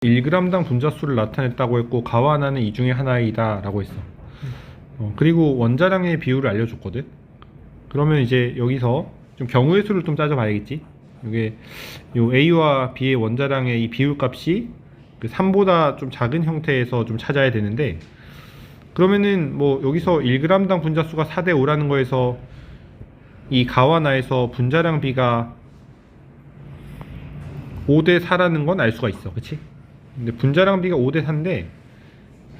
1g당 분자수를 나타냈다고 했고 가와나는 이 중에 하나이다 라고 했어. 그리고 원자량의 비율을 알려줬거든. 그러면 이제 여기서 좀 경우의 수를 좀 따져봐야겠지. 이게 요 A와 B의 원자량의 이 비율값이 그 3보다 좀 작은 형태에서 좀 찾아야 되는데, 그러면은 뭐 여기서 1g당 분자수가 4대 5라는 거에서 이 가와나에서 분자량 비가 5대 4라는 건 알 수가 있어. 그치? 근데 분자량 비가 5대 4인데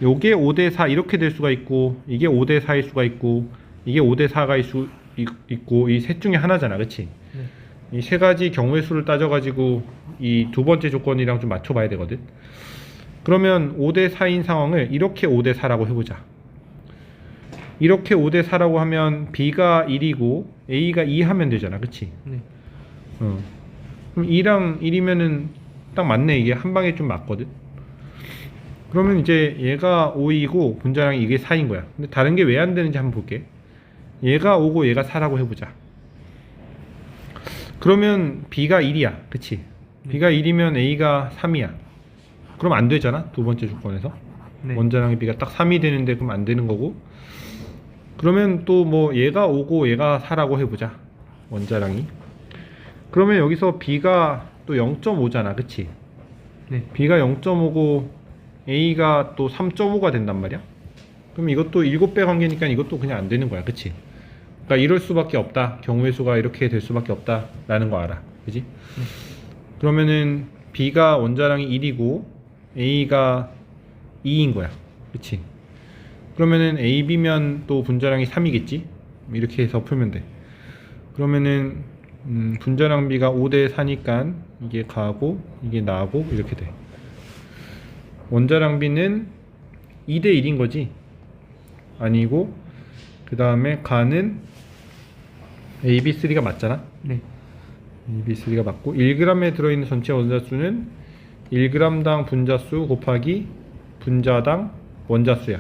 요게 5대 4 이렇게 될 수가 있고, 이게 5대 4일 수가 있고, 이게 5대 4가 있고, 이 셋 중에 하나잖아. 그치? 이 세 가지 경우의 수를 따져가지고 이 두 번째 조건이랑 좀 맞춰봐야 되거든. 그러면 5대 4인 상황을 이렇게 5대 4라고 해보자. 이렇게 5대 4라고 하면 B가 1이고 A가 2 하면 되잖아. 그치? 네. 그럼 2랑 1이면은 딱 맞네. 이게 한 방에 좀 맞거든. 그러면 이제 얘가 5이고 분자량이 이게 4인 거야. 근데 다른 게 왜 안 되는지 한번 볼게. 얘가 5고 얘가 4라고 해보자. 그러면 B가 1이야. 그치? B가 1이면 A가 3이야. 그럼 안 되잖아. 두 번째 조건에서. 네. 원자량의 B가 딱 3이 되는데 그럼 안 되는 거고. 그러면 또 뭐 얘가 5고 얘가 4라고 해보자. 원자량이. 그러면 여기서 B가 또 0.5잖아. 그치? 네. B가 0.5고 A가 또 3.5가 된단 말이야. 그럼 이것도 7배 관계니까 이것도 그냥 안 되는 거야. 그치? 그러니까 이럴 수밖에 없다. 경우의 수가 이렇게 될 수밖에 없다 라는 거 알아. 그치? 그러면은 B가 원자량이 1이고 A가 2인 거야. 그치? 그러면은 AB면 또 분자량이 3이겠지? 이렇게 해서 풀면 돼. 그러면은 분자량 B가 5대 4니까 이게 가고 이게 나고 이렇게 돼. 원자량 B는 2대 1인 거지? 아니고, 그 다음에 가는 AB3가 맞잖아? 네. AB3가 맞고, 1g에 들어있는 전체 원자수는 1g당 분자수 곱하기 분자당 원자수야.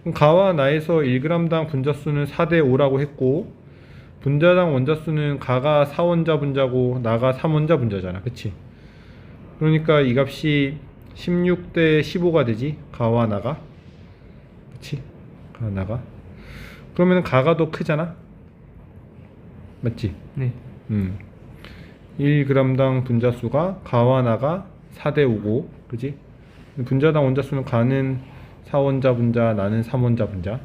그럼 가와 나에서 1g당 분자수는 4대 5라고 했고, 분자당 원자수는 가가 4원자 분자고 나가 3원자 분자잖아. 그치? 그러니까 이 값이 16대 15가 되지. 가와 나가. 그치? 가와 나가. 그러면 가가 더 크잖아. 맞지? 네. 1g당 분자수가 가와 나가 4대 5고, 그지? 분자당 원자수는 가는 4원자 분자, 나는 3원자 분자.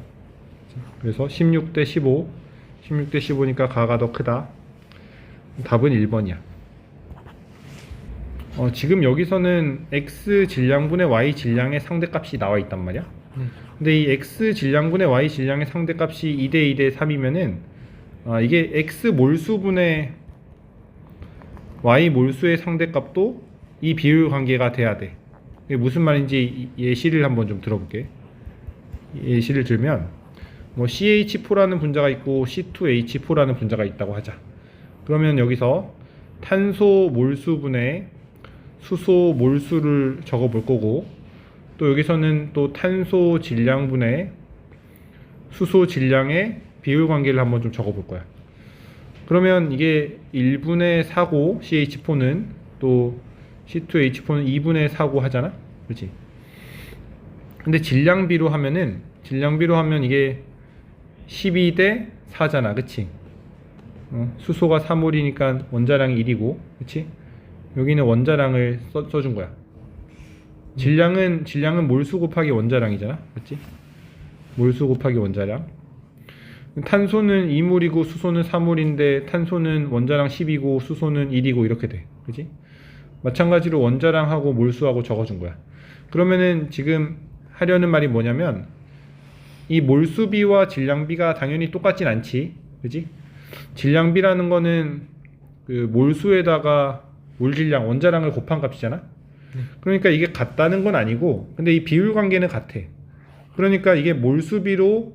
그래서 16대 15. 16대 15니까 가가 더 크다. 답은 1번이야. 지금 여기서는 x 질량분의 y 질량의 상대값이 나와 있단 말이야. 근데 이 x 질량분의 y 질량의 상대값이 2대 2대 3이면은 이게 x 몰수분의 y 몰수의 상대값도 이 비율 관계가 돼야 돼. 이게 무슨 말인지 예시를 한번 좀 들어볼게. 예시를 들면 뭐 CH4라는 분자가 있고 C2H4라는 분자가 있다고 하자. 그러면 여기서 탄소 몰수분의 수소 몰수를 적어 볼 거고, 또 여기서는 또 탄소 질량분의 수소 질량의 비율 관계를 한번 좀 적어 볼 거야. 그러면 이게 1분의 4고 CH4는, 또 C2H4는 2분의 4고 하잖아. 그렇지? 근데 질량비로 하면 이게 12대 4잖아. 그치? 수소가 3몰이니까 원자량이 1이고, 그치? 여기는 원자량을 써준 거야. 질량은 몰수 곱하기 원자량이잖아. 그치? 몰수 곱하기 원자량. 탄소는 2몰이고 수소는 3몰인데 탄소는 원자량 10이고 수소는 1이고 이렇게 돼. 그치? 마찬가지로 원자량하고 몰수하고 적어준 거야. 그러면은 지금 하려는 말이 뭐냐면, 이 몰수비와 질량비가 당연히 똑같진 않지. 그지? 질량비라는 거는 그 몰수에다가 몰질량, 원자량을 곱한 값이잖아. 그러니까 이게 같다는 건 아니고, 근데 이 비율 관계는 같아. 그러니까 이게 몰수비로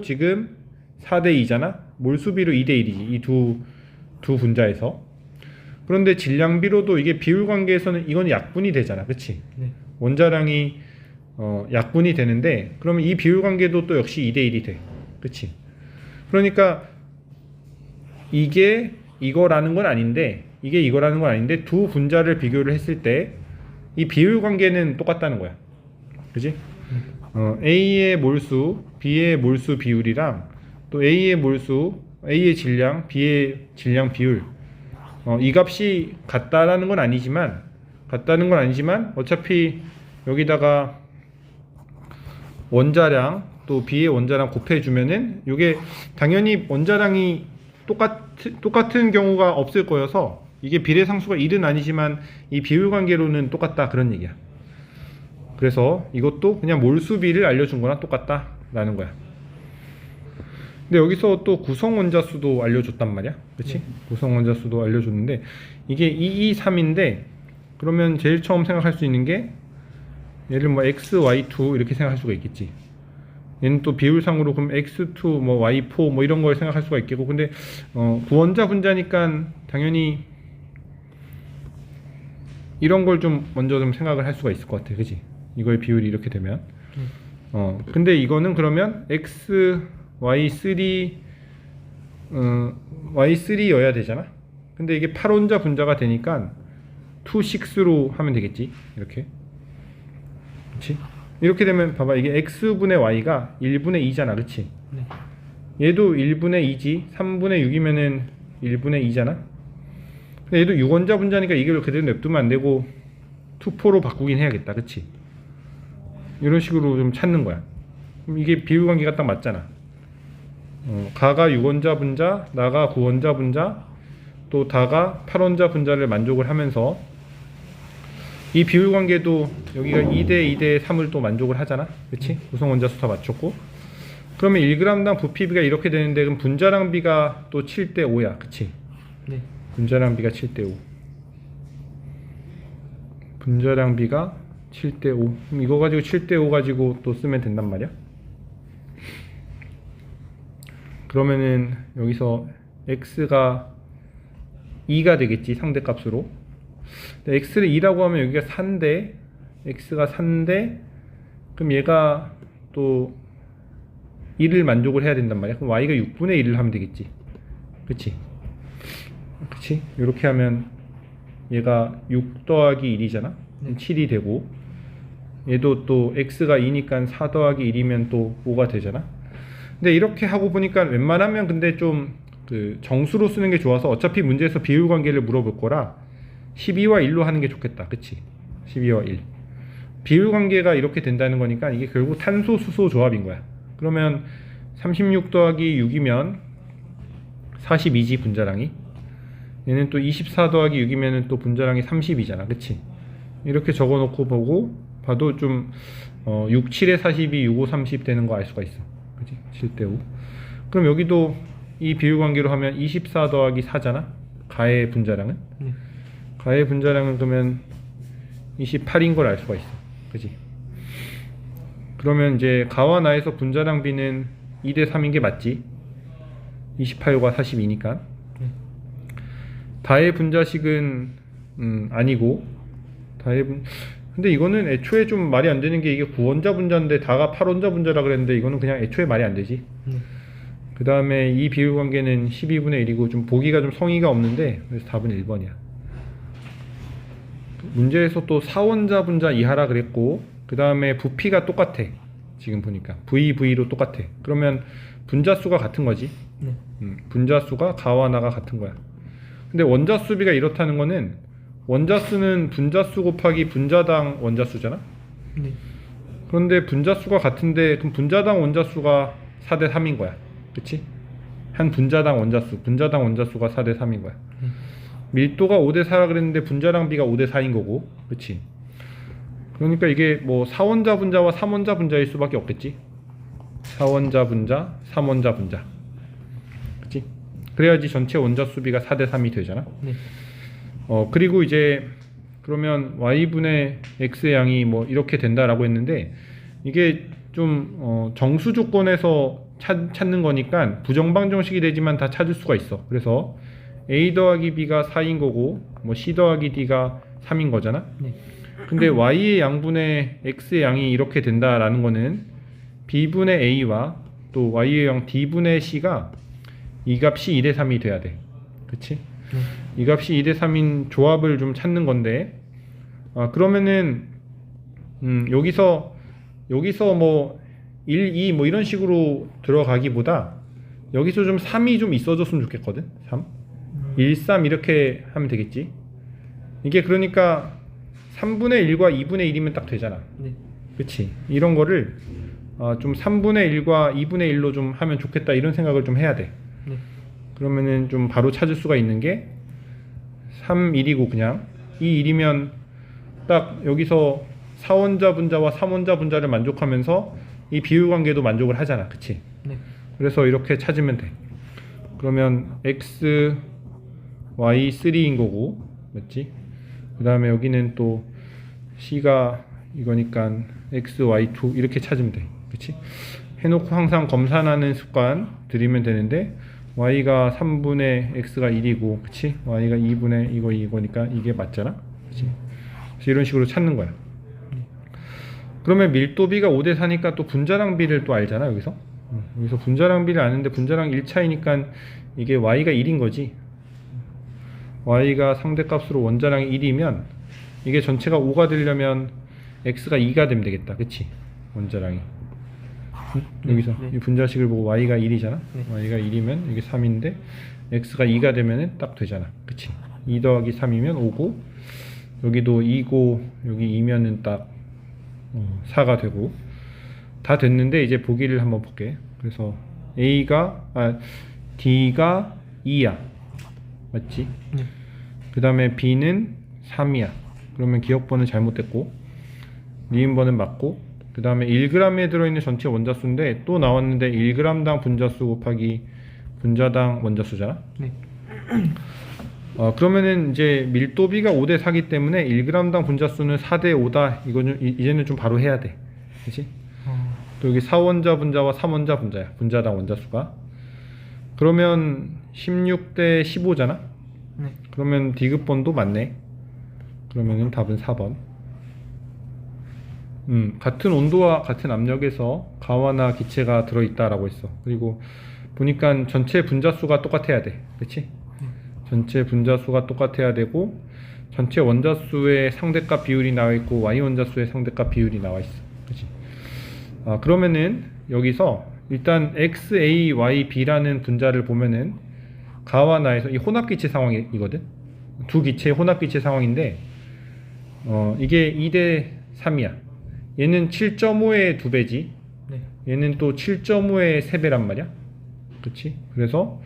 지금 4대 2잖아. 몰수비로 2대 1이지. 이 두 분자에서. 그런데 질량비로도 이게 비율 관계에서는 이건 약분이 되잖아. 그치? 네. 원자량이 약분이 되는데, 그러면 이 비율 관계도 또 역시 2대 1이 돼. 그치? 그러니까 이게 이거라는 건 아닌데 두 분자를 비교를 했을 때 이 비율 관계는 똑같다는 거야. 그지? A의 몰수, B의 몰수 비율이랑 또 A의 몰수, A의 질량, B의 질량 비율, 이 값이 같다는 건 아니지만 어차피 여기다가 원자량 또 B의 원자량 곱해주면은 이게 당연히 원자량이 똑같은 경우가 없을 거여서 이게 비례상수가 1은 아니지만 이 비율 관계로는 똑같다 그런 얘기야. 그래서 이것도 그냥 몰수비를 알려준 거나 똑같다 라는 거야. 근데 여기서 또 구성 원자수도 알려줬단 말이야. 그치? 구성 원자수도 알려줬는데 이게 223인데 그러면 제일 처음 생각할 수 있는 게 얘를 뭐 x, y2 이렇게 생각할 수가 있겠지. 얘는 또 비율상으로 그럼 x2, 뭐 y4 뭐 이런 걸 생각할 수가 있겠고, 근데 구원자 분자니까 당연히 이런 걸 좀 먼저 좀 생각을 할 수가 있을 것 같아. 그치? 이거의 비율이 이렇게 되면 근데 이거는 그러면 x, y3 y3여야 되잖아. 근데 이게 8원자 분자가 되니까 2, 6로 하면 되겠지. 이렇게. 그치? 이렇게 되면 봐봐, 이게 x분의 y가 1분의 2잖아. 그치? 네. 얘도 1분의 2지. 3분의 6이면은 1분의 2잖아. 근데 얘도 6원자 분자니까 이걸 그대로 냅두면 안 되고 2,4로 바꾸긴 해야겠다. 그치? 이런 식으로 좀 찾는 거야. 그럼 이게 비율 관계가 딱 맞잖아. 가가 6원자 분자, 나가 9원자 분자, 또 다가 8원자 분자를 만족을 하면서 이 비율 관계도 여기가 2대 2대 3을 또 만족을 하잖아. 그치? 구성 원자수 다 맞췄고. 그러면 1g당 부피비가 이렇게 되는데 그럼 분자량 비가 또 7대 5야. 그치? 네. 분자량 비가 7대 5. 분자량 비가 7대 5. 그럼 이거 가지고 7대 5 가지고 또 쓰면 된단 말이야. 그러면은 여기서 x가 2가 되겠지. 상대값으로. x를 2라고 하면 여기가 4인데 x가 4인데 그럼 얘가 또 1을 만족을 해야 된단 말이야. 그럼 y가 6분의 1을 하면 되겠지. 그치? 그치? 이렇게 하면 얘가 6 더하기 1이잖아. 7이 되고 얘도 또 x가 2니까 4 더하기 1이면 또 5가 되잖아. 근데 이렇게 하고 보니까 웬만하면 근데 좀 그 정수로 쓰는 게 좋아서 어차피 문제에서 비율 관계를 물어볼 거라 12와 1로 하는 게 좋겠다. 그치? 12와 1. 비율 관계가 이렇게 된다는 거니까 이게 결국 탄소 수소 조합인 거야. 그러면 36 더하기 6이면 42지 분자량이. 얘는 또 24 더하기 6이면 또 분자량이 30이잖아. 그치? 이렇게 적어 놓고 봐도 좀 6, 7에 42, 6, 5, 30 되는 거 알 수가 있어. 그치? 7대 5. 그럼 여기도 이 비율 관계로 하면 24 더하기 4잖아. 가의 분자량은. 가의 분자량은 그러면 28인 걸 알 수가 있어. 그치? 그러면 이제 가와 나에서 분자량 비는 2대 3인 게 맞지? 28과 42니까. 다의 분자식은 아니고 근데 이거는 애초에 좀 말이 안 되는 게 이게 9원자 분자인데 다가 8원자 분자라 그랬는데 이거는 그냥 애초에 말이 안 되지. 그 다음에 이 비율 관계는 12분의 1이고 좀 보기가 좀 성의가 없는데 그래서 답은 1번이야. 문제에서 또 4원자 분자 이하라 그랬고 그 다음에 부피가 똑같아. 지금 보니까 VV로 똑같아. 그러면 분자수가 같은 거지. 분자수가 가와 나가 같은 거야. 근데 원자수비가 이렇다는 거는 원자수는 분자수 곱하기 분자당 원자수잖아. 그런데 분자수가 같은데 그럼 분자당 원자수가 4대 3인 거야. 그치? 한 분자당 원자수가 4대 3인 거야. 밀도가 5대 4라 그랬는데 분자량 비가 5대 4인 거고. 그치? 그러니까 이게 뭐 4원자 분자와 3원자 분자일 수밖에 없겠지. 4원자 분자, 3원자 분자. 그치? 그래야지 전체 원자 수비가 4대 3이 되잖아. 그리고 이제 그러면 y분의 x의 양이 뭐 이렇게 된다라고 했는데 이게 좀 정수 조건에서 찾는 거니까 부정방정식이 되지만 다 찾을 수가 있어. 그래서 a 더하기 b가 4인 거고 뭐 c 더하기 d가 3인 거잖아. 근데 y의 양분의 x의 양이 이렇게 된다라는 거는 b분의 a와 또 y의 양 d분의 c가 이 값이 2대 3이 돼야 돼. 그치? 이 값이 2대 3인 조합을 좀 찾는 건데 그러면은 여기서 뭐 1, 2 뭐 이런 식으로 들어가기보다 여기서 좀 3이 좀 있어줬으면 좋겠거든. 3 1, 3 이렇게 하면 되겠지. 이게 그러니까 3분의 1과 2분의 1이면 딱 되잖아. 네. 그치? 이런 거를 좀 3분의 1과 2분의 1로 좀 하면 좋겠다 이런 생각을 좀 해야 돼. 네. 그러면은 좀 바로 찾을 수가 있는 게 3, 1이고 그냥 이 1이면 딱 여기서 4원자 분자와 3원자 분자를 만족하면서 이 비율 관계도 만족을 하잖아. 그치? 네. 그래서 이렇게 찾으면 돼. 그러면 x, y 3인 거고 맞지? 그 다음에 여기는 또 c가 이거니까 x, y 2 이렇게 찾으면 돼. 그치? 해놓고 항상 검산하는 습관 들이면 되는데 y가 3분의 x가 1이고 그치? y가 2분의 이거니까 이게 맞잖아? 그치? 그래서 이런 식으로 찾는 거야. 그러면 밀도비가 5대 4니까 또 분자량 비를 또 알잖아 여기서. 여기서 분자량 비를 아는데 분자량 1차이니까 이게 y가 1인 거지. y가 상대값으로 원자량이 1이면 이게 전체가 5가 되려면 x가 2가 되면 되겠다. 그치? 원자량이. 여기서 네. 이 분자식을 보고 y가 1이잖아. 네. y가 1이면 이게 3인데 x가 2가 되면은 딱 되잖아. 그치? 2 더하기 3이면 5고 여기도 2고 여기 2면은 딱 4가 되고 다 됐는데 이제 보기를 한번 볼게. 그래서 D가 2야. 맞지? 네. 그 다음에 B는 3이야. 그러면 기억번은 잘못됐고 니은번은 맞고 그 다음에 1g에 들어있는 전체 원자수인데 또 나왔는데 1g당 분자수 곱하기 분자당 원자수잖아. 네. 그러면은 이제 밀도비가 5대 4기 때문에 1g당 분자수는 4대 5다. 이거는 이제는 좀 바로 해야 돼. 그치? 또 여기 4원자 분자와 3원자 분자야. 분자당 원자수가. 그러면 16대 15잖아. 네. 그러면 D급번도 맞네. 그러면은 답은 4번. 같은 온도와 같은 압력에서 가와나 기체가 들어있다라고 했어. 그리고 보니까 전체 분자수가 똑같아야 돼. 그치? 전체 분자수가 똑같아야 되고 전체 원자수의 상대값 비율이 나와 있고 y 원자수의 상대값 비율이 나와 있어. 그치? 그러면은 여기서 일단 XAYB라는 분자를 보면은 가와 나에서 이 혼합기체 상황이거든. 두 기체의 혼합기체 상황인데 이게 2대 3이야. 얘는 7.5의 2배지. 네. 얘는 또 7.5의 3배란 말이야. 그치? 그래서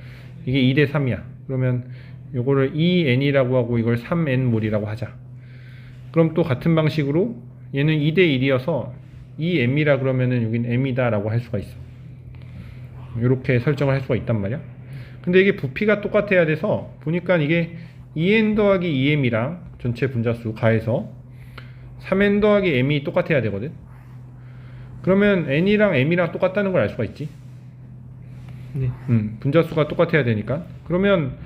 이게 2대 3이야. 그러면 요거를 2n이라고 하고 이걸 3n몰이라고 하자. 그럼 또 같은 방식으로 얘는 2대 1이어서 2m이라 그러면은 여긴 m이다 라고 할 수가 있어. 이렇게 설정을 할 수가 있단 말이야. 근데 이게 부피가 똑같아야 돼서 보니까 이게 2n 더하기 2m이랑 전체 분자수 가해서 3n 더하기 m이 똑같아야 되거든. 그러면 n이랑 m이랑 똑같다는 걸 알 수가 있지. 네. 분자수가 똑같아야 되니까. 그러면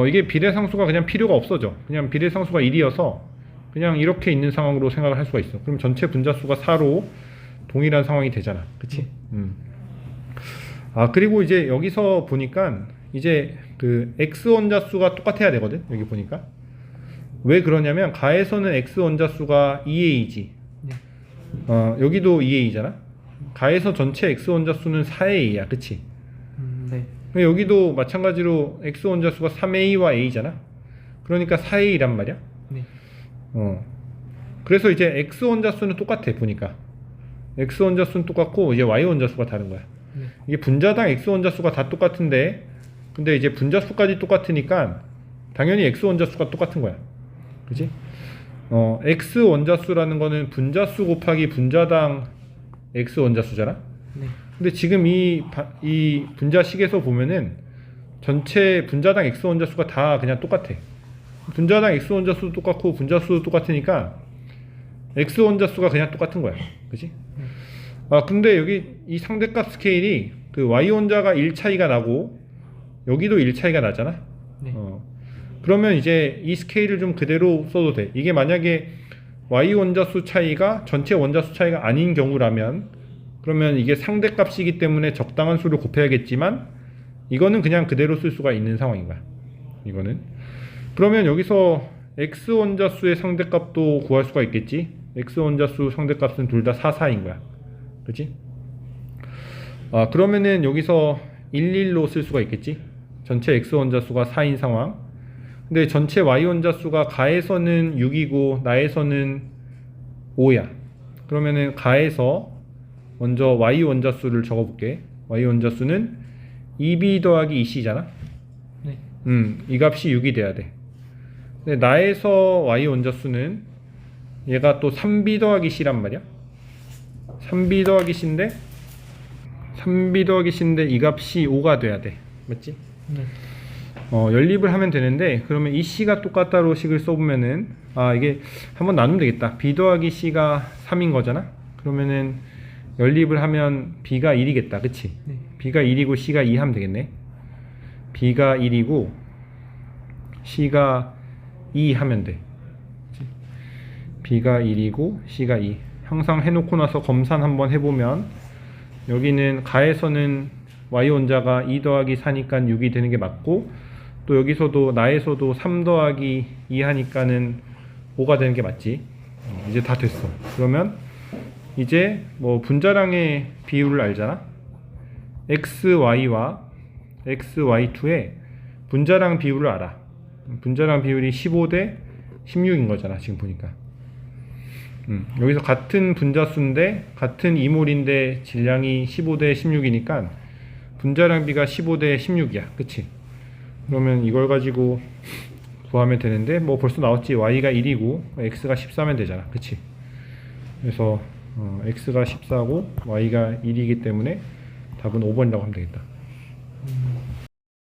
이게 비례상수가 그냥 필요가 없어져. 그냥 비례상수가 1이어서 그냥 이렇게 있는 상황으로 생각을 할 수가 있어. 그럼 전체 분자수가 4로 동일한 상황이 되잖아. 그치? 그리고 이제 여기서 보니까 이제 그 x 원자수가 똑같아야 되거든. 여기 보니까. 왜 그러냐면 가에서는 x 원자수가 2a지. 네. 여기도 2a잖아. 가에서 전체 x 원자수는 4a야. 그치? 네. 여기도 마찬가지로 x 원자수가 3a와 a잖아. 그러니까 4a란 말이야. 네. 그래서 이제 x 원자수는 똑같아 보니까. x 원자수는 똑같고 이제 y 원자수가 다른 거야. 네. 이게 분자당 x 원자수가 다 똑같은데 근데 이제 분자수까지 똑같으니까 당연히 x 원자수가 똑같은 거야. 그지? x 원자수라는 거는 분자수 곱하기 분자당 x 원자수잖아. 네. 근데 지금 이 분자식에서 보면은 전체 분자당 x 원자수가 다 그냥 똑같아. 분자당 x 원자수도 똑같고 분자수도 똑같으니까 x 원자수가 그냥 똑같은 거야. 그치? 근데 여기 이 상대값 스케일이 그 y 원자가 1 차이가 나고 여기도 1 차이가 나잖아. 네. 그러면 이제 이 스케일을 좀 그대로 써도 돼. 이게 만약에 y 원자수 차이가 전체 원자수 차이가 아닌 경우라면 그러면 이게 상대값이기 때문에 적당한 수를 곱해야겠지만 이거는 그냥 그대로 쓸 수가 있는 상황인 거야. 이거는. 그러면 여기서 x 원자수의 상대값도 구할 수가 있겠지. x 원자수 상대값은 둘 다 4, 4인 거야. 그렇지? 그러면은 여기서 1, 1로 쓸 수가 있겠지. 전체 x 원자수가 4인 상황. 근데 전체 y 원자수가 가에서는 6이고 나에서는 5야. 그러면은 가에서 먼저 y 원자수를 적어볼게. y 원자수는 2b 더하기 2c잖아. 네. 이 값이 6이 돼야 돼. 근데 나에서 y 원자수는 얘가 또 3b 더하기 c란 말이야. 3b 더하기 c인데 이 값이 5가 돼야 돼. 맞지? 네. 연립을 하면 되는데, 그러면 이 c가 똑같다로 식을 써보면은 이게 한번 나누면 되겠다. b 더하기 c가 3인 거잖아. 그러면은 연립을 하면 b가 1이겠다. 그치? 네. b가 1이고 c가 2 하면 되겠네. b가 1이고 c가 2 하면 돼. 그치? b가 1이고 c가 2. 항상 해놓고 나서 검산 한번 해보면, 여기는 가에서는 y 원자가 2 더하기 4니까 6이 되는 게 맞고, 또 여기서도 나에서도 3 더하기 2 하니까는 5가 되는 게 맞지. 이제 다 됐어. 그러면 이제 뭐 분자량의 비율을 알잖아. xy와 xy2의 분자량 비율을 알아. 분자량 비율이 15대 16인 거잖아, 지금 보니까. 여기서 같은 분자수인데 같은 이몰인데 질량이 15대 16이니까 분자량비가 15대 16이야. 그치? 그러면 이걸 가지고 구하면 되는데, 뭐 벌써 나왔지. y가 1이고 x가 14면 되잖아. 그치? 그래서 x가 14고 y가 1이기 때문에 답은 5번이라고 하면 되겠다.